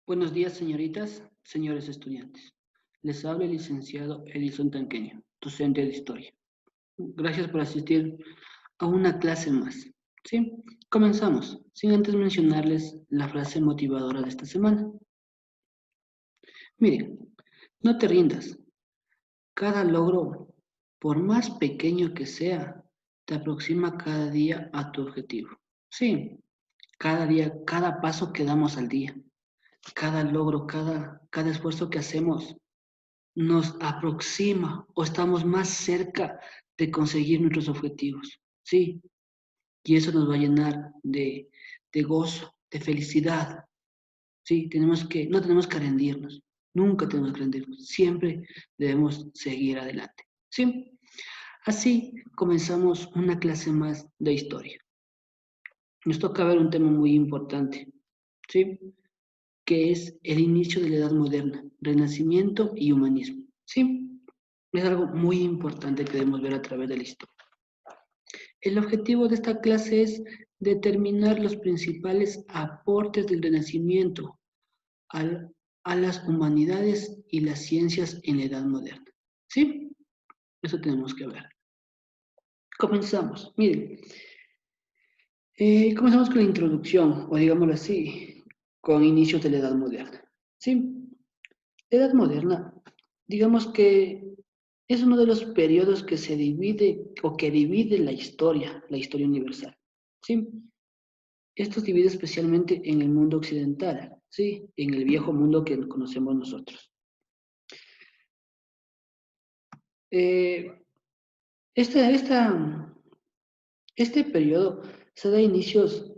Buenos días, señoritas, señores estudiantes. Les habla el licenciado Edison Tanqueño, docente de Historia. Gracias por asistir a una clase más. Sí, comenzamos, sin antes mencionarles la frase motivadora de esta semana. Miren, no te rindas. Cada logro, por más pequeño que sea, te aproxima cada día a tu objetivo. Sí, cada día, cada paso que damos al día, cada logro, cada esfuerzo que hacemos nos aproxima o estamos más cerca de conseguir nuestros objetivos. Sí, y eso nos va a llenar de gozo, de felicidad. Sí, no tenemos que rendirnos, nunca tenemos que rendirnos, siempre debemos seguir adelante. Sí, así comenzamos una clase más de historia. Nos toca ver un tema muy importante, ¿sí? Que es el inicio de la Edad Moderna, Renacimiento y Humanismo. Sí, es algo muy importante que debemos ver a través de la historia. El objetivo de esta clase es determinar los principales aportes del Renacimiento al- a las humanidades y las ciencias en la Edad Moderna. ¿Sí? Eso tenemos que ver. Comenzamos. Miren, comenzamos con la introducción, o digámoslo así, con inicios de la Edad Moderna. ¿Sí? La Edad Moderna, digamos que es uno de los periodos que se divide o que divide la historia universal. ¿Sí? Esto se divide especialmente en el mundo occidental, ¿sí? En el viejo mundo que conocemos nosotros. Eh, esta, esta, este periodo se da inicios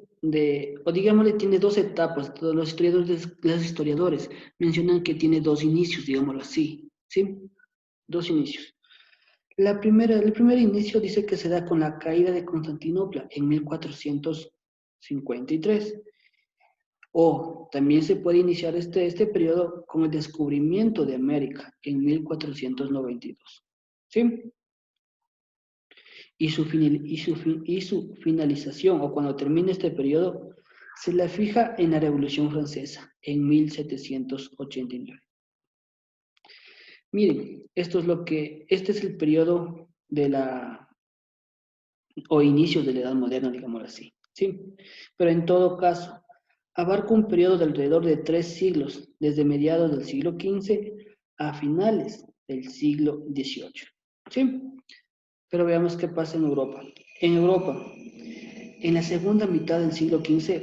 o digámosle, tiene dos etapas. Todos los historiadores mencionan que tiene dos inicios, digámoslo así, ¿sí? Dos inicios. El primer inicio dice que se da con la caída de Constantinopla en 1453. O también se puede iniciar este periodo con el descubrimiento de América en 1492. ¿Sí? Y su finalización, o cuando termine este periodo, se la fija en la Revolución Francesa en 1789. Miren, este es el periodo o inicio de la Edad Moderna, digámoslo así. ¿Sí? Pero en todo caso, abarca un periodo de alrededor de 3 siglos, desde mediados del siglo XV a finales del siglo XVIII. ¿Sí? Pero veamos qué pasa en Europa. En Europa, en la segunda mitad del siglo XV,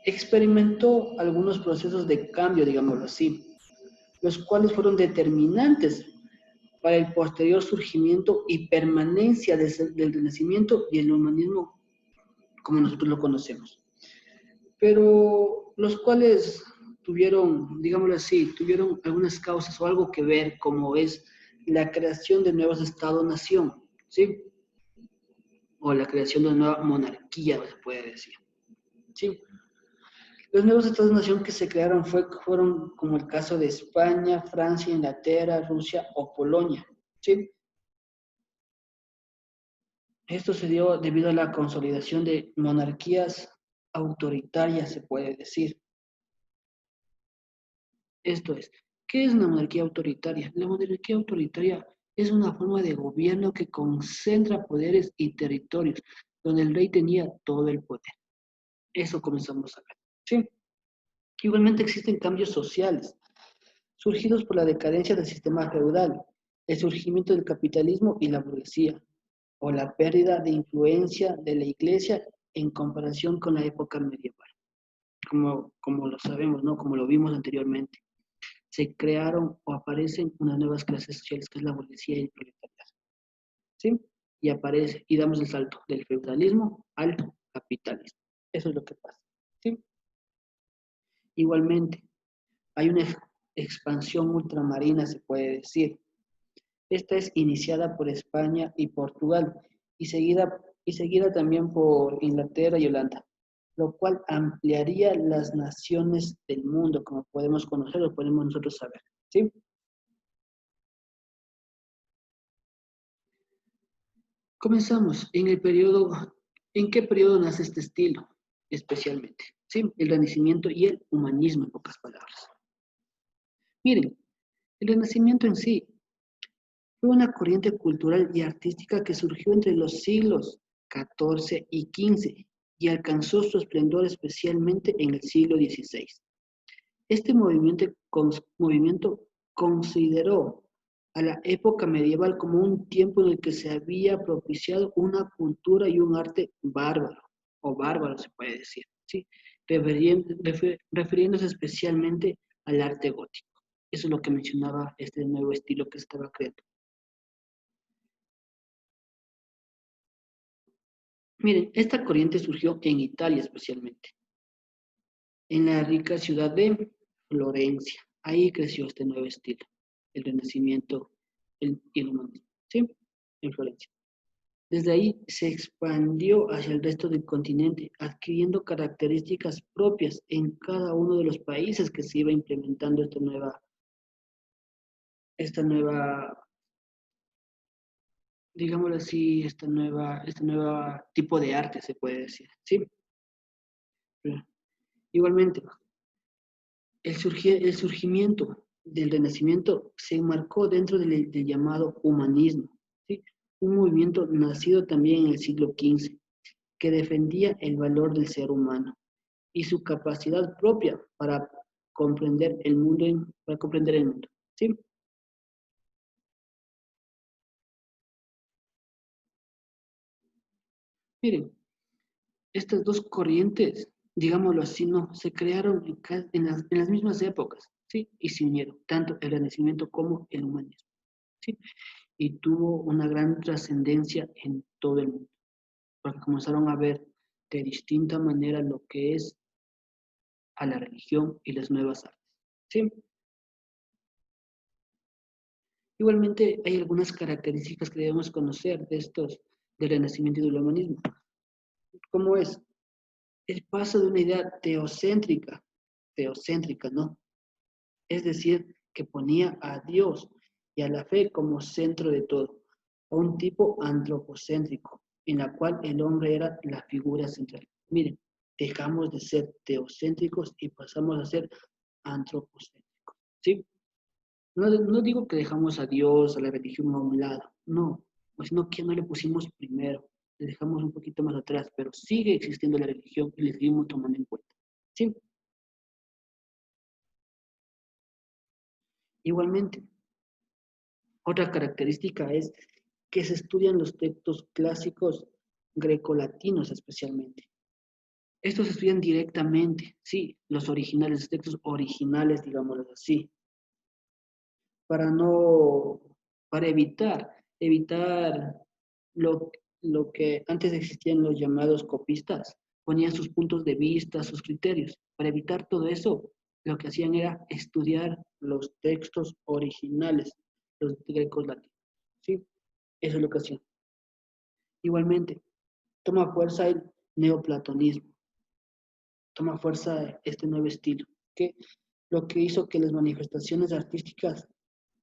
experimentó algunos procesos de cambio, digámoslo así, los cuales fueron determinantes para el posterior surgimiento y permanencia del Renacimiento y el humanismo como nosotros lo conocemos. Pero los cuales tuvieron, digámoslo así, tuvieron algunas causas o algo que ver, como es la creación de nuevos estados-nación, ¿sí? O la creación de una nueva monarquía, se puede decir, ¿sí? Los nuevos estados-nación que se crearon fueron como el caso de España, Francia, Inglaterra, Rusia o Polonia, ¿sí? Esto se dio debido a la consolidación de monarquías autoritarias, se puede decir. Esto es, ¿qué es una monarquía autoritaria? La monarquía autoritaria es una forma de gobierno que concentra poderes y territorios, donde el rey tenía todo el poder. Eso comenzamos a ver. ¿Sí? Igualmente existen cambios sociales, surgidos por la decadencia del sistema feudal, el surgimiento del capitalismo y la burguesía, o la pérdida de influencia de la iglesia en comparación con la época medieval, como lo sabemos, ¿no? Como lo vimos anteriormente. Se crearon o aparecen unas nuevas clases sociales, que es la burguesía y el proletariado, ¿sí? Y aparece, y damos el salto del feudalismo al capitalismo. Eso es lo que pasa, ¿sí? Igualmente, hay una expansión ultramarina, se puede decir. Esta es iniciada por España y Portugal y seguida también por Inglaterra y Holanda, lo cual ampliaría las naciones del mundo, como podemos conocer o podemos nosotros saber, ¿sí? Comenzamos en ¿en qué periodo nace este estilo especialmente? ¿sí? El Renacimiento y el humanismo, en pocas palabras. Miren, el Renacimiento en sí fue una corriente cultural y artística que surgió entre los siglos XIV y XV y alcanzó su esplendor especialmente en el siglo XVI. Este movimiento consideró a la época medieval como un tiempo en el que se había propiciado una cultura y un arte bárbaro, o bárbaro se puede decir, ¿sí? Refiriéndose especialmente al arte gótico. Eso es lo que mencionaba este nuevo estilo que se estaba creando. Miren, esta corriente surgió en Italia especialmente, en la rica ciudad de Florencia. Ahí creció este nuevo estilo, el Renacimiento y el humanismo, ¿sí? En Florencia. Desde ahí se expandió hacia el resto del continente, adquiriendo características propias en cada uno de los países que se iba implementando esta nueva, digámoslo así, esta nueva tipo de arte, se puede decir, ¿sí? Igualmente, el surgimiento del Renacimiento se enmarcó dentro del llamado humanismo, ¿sí? Un movimiento nacido también en el siglo XV, que defendía el valor del ser humano y su capacidad propia para comprender el mundo, ¿sí? Miren, estas dos corrientes, digámoslo así, no, se crearon en las mismas épocas, ¿sí? Y se unieron, tanto el Renacimiento como el humanismo, ¿sí? Y tuvo una gran trascendencia en todo el mundo, porque comenzaron a ver de distinta manera lo que es a la religión y las nuevas artes, ¿sí? Igualmente hay algunas características que debemos conocer de estos del Renacimiento y del humanismo, como es el paso de una idea teocéntrica, ¿no? Es decir, que ponía a Dios y a la fe como centro de todo, a un tipo antropocéntrico, en la cual el hombre era la figura central. Miren, dejamos de ser teocéntricos y pasamos a ser antropocéntricos, ¿sí? No digo que dejamos a Dios, a la religión a un lado, no, sino que no le pusimos primero, le dejamos un poquito más atrás, pero sigue existiendo la religión y le seguimos tomando en cuenta, ¿sí? Igualmente, otra característica es que se estudian los textos clásicos grecolatinos especialmente. Estos se estudian directamente, sí, los originales, los textos originales, digámoslo así, para no, para evitar lo, lo que antes existían los llamados copistas, ponían sus puntos de vista, sus criterios. Para evitar todo eso, lo que hacían era estudiar los textos originales, los grecos latinos. ¿Sí? Eso es lo que hacían. Igualmente, toma fuerza el neoplatonismo, toma fuerza este nuevo estilo, que lo que hizo que las manifestaciones artísticas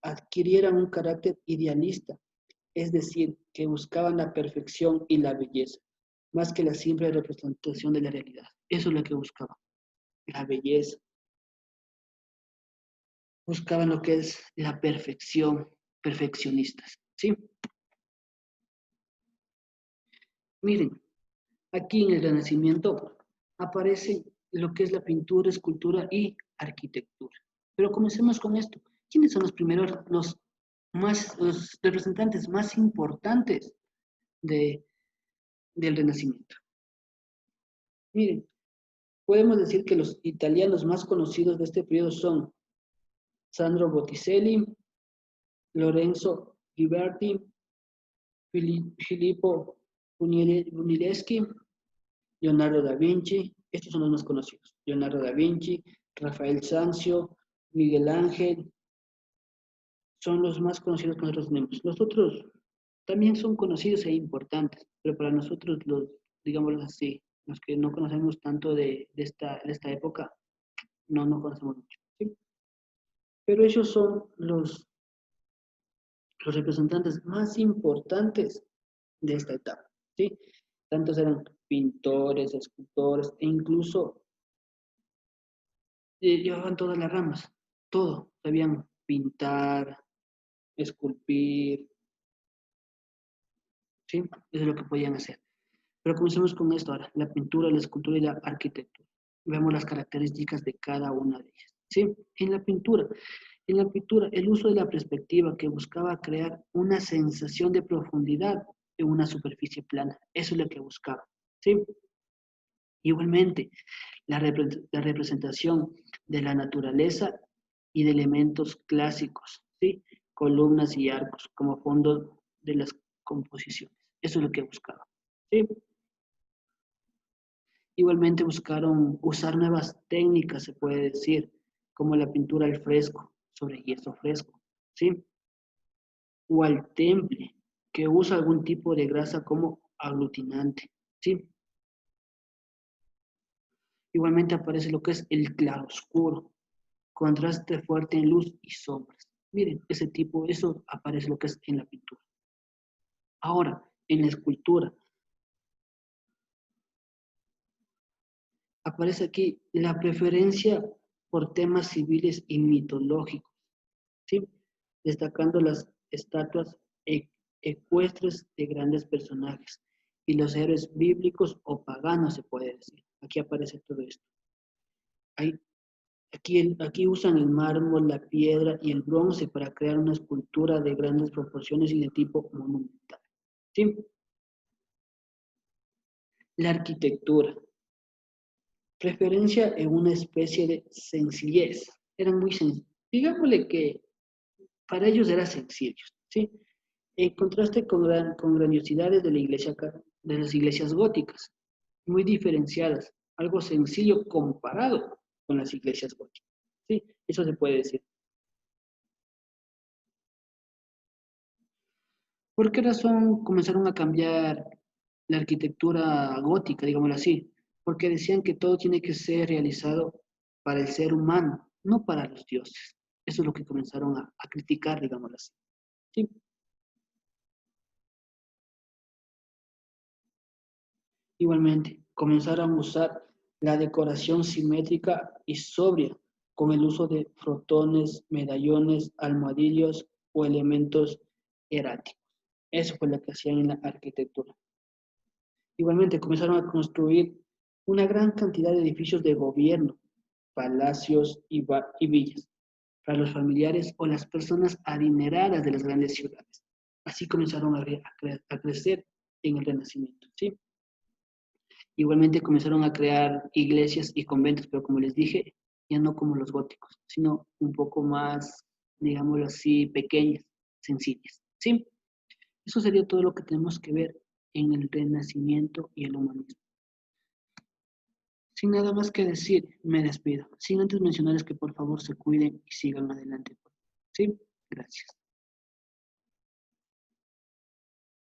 adquirieran un carácter idealista, es decir, que buscaban la perfección y la belleza, más que la simple representación de la realidad. Eso es lo que buscaban, la belleza. Buscaban lo que es la perfección, perfeccionistas. ¿Sí? Miren, aquí en el Renacimiento aparece lo que es la pintura, escultura y arquitectura. Pero comencemos con esto. ¿Quiénes son los primeros, los representantes más importantes de, del Renacimiento? Miren, podemos decir que los italianos más conocidos de este periodo son Sandro Botticelli, Lorenzo Ghiberti, Filippo Brunelleschi, Leonardo da Vinci. Estos son los más conocidos. Leonardo da Vinci, Rafael Sanzio, Miguel Ángel, son los más conocidos que nosotros tenemos. Los otros también son conocidos e importantes, pero para nosotros, digámoslo así, los que no conocemos tanto de esta época, no conocemos mucho. ¿Sí? Pero ellos son los representantes más importantes de esta etapa. ¿Sí? Tantos eran pintores, escultores e incluso llevaban todas las ramas, todo, sabían pintar, esculpir, ¿sí? Eso es lo que podían hacer. Pero comencemos con esto ahora, la pintura, la escultura y la arquitectura. Vemos las características de cada una de ellas, ¿sí? En la pintura, el uso de la perspectiva que buscaba crear una sensación de profundidad en una superficie plana, eso es lo que buscaba, ¿sí? Igualmente, la representación de la naturaleza y de elementos clásicos, ¿sí? Columnas y arcos como fondo de las composiciones. Eso es lo que buscaba, ¿sí? Igualmente buscaron usar nuevas técnicas, se puede decir, como la pintura al fresco, sobre yeso fresco, ¿sí? O al temple, que usa algún tipo de grasa como aglutinante, ¿sí? Igualmente aparece lo que es el claroscuro, contraste fuerte en luz y sombras. Miren, ese tipo, eso aparece lo que es en la pintura. Ahora, en la escultura, aparece aquí la preferencia por temas civiles y mitológicos, ¿sí? Destacando las estatuas ecuestres de grandes personajes y los héroes bíblicos o paganos, se puede decir. Aquí aparece todo esto. Hay, aquí usan el mármol, la piedra y el bronce para crear una escultura de grandes proporciones y de tipo monumental, ¿sí? La arquitectura. Preferencia en una especie de sencillez. Eran muy sencillos. Digámosle que para ellos era sencillo, ¿sí? En contraste con grandiosidades de, la iglesia, de las iglesias góticas, muy diferenciadas, algo sencillo comparado con las iglesias góticas. Sí, eso se puede decir. ¿Por qué razón comenzaron a cambiar la arquitectura gótica, digámoslo así? Porque decían que todo tiene que ser realizado para el ser humano, no para los dioses. Eso es lo que comenzaron a criticar, digámoslo así. Sí. Igualmente, comenzaron a usar la decoración simétrica y sobria, con el uso de frotones, medallones, almohadillos o elementos heráticos. Eso fue lo que hacían en la arquitectura. Igualmente, comenzaron a construir una gran cantidad de edificios de gobierno, palacios y villas para los familiares o las personas adineradas de las grandes ciudades. Así comenzaron a crecer en el Renacimiento, ¿sí? Igualmente comenzaron a crear iglesias y conventos, pero como les dije, ya no como los góticos, sino un poco más, digámoslo así, pequeñas, sencillas. ¿Sí? Eso sería todo lo que tenemos que ver en el Renacimiento y el humanismo. Sin nada más que decir, me despido. Sin antes mencionarles que por favor se cuiden y sigan adelante. ¿Sí? Gracias.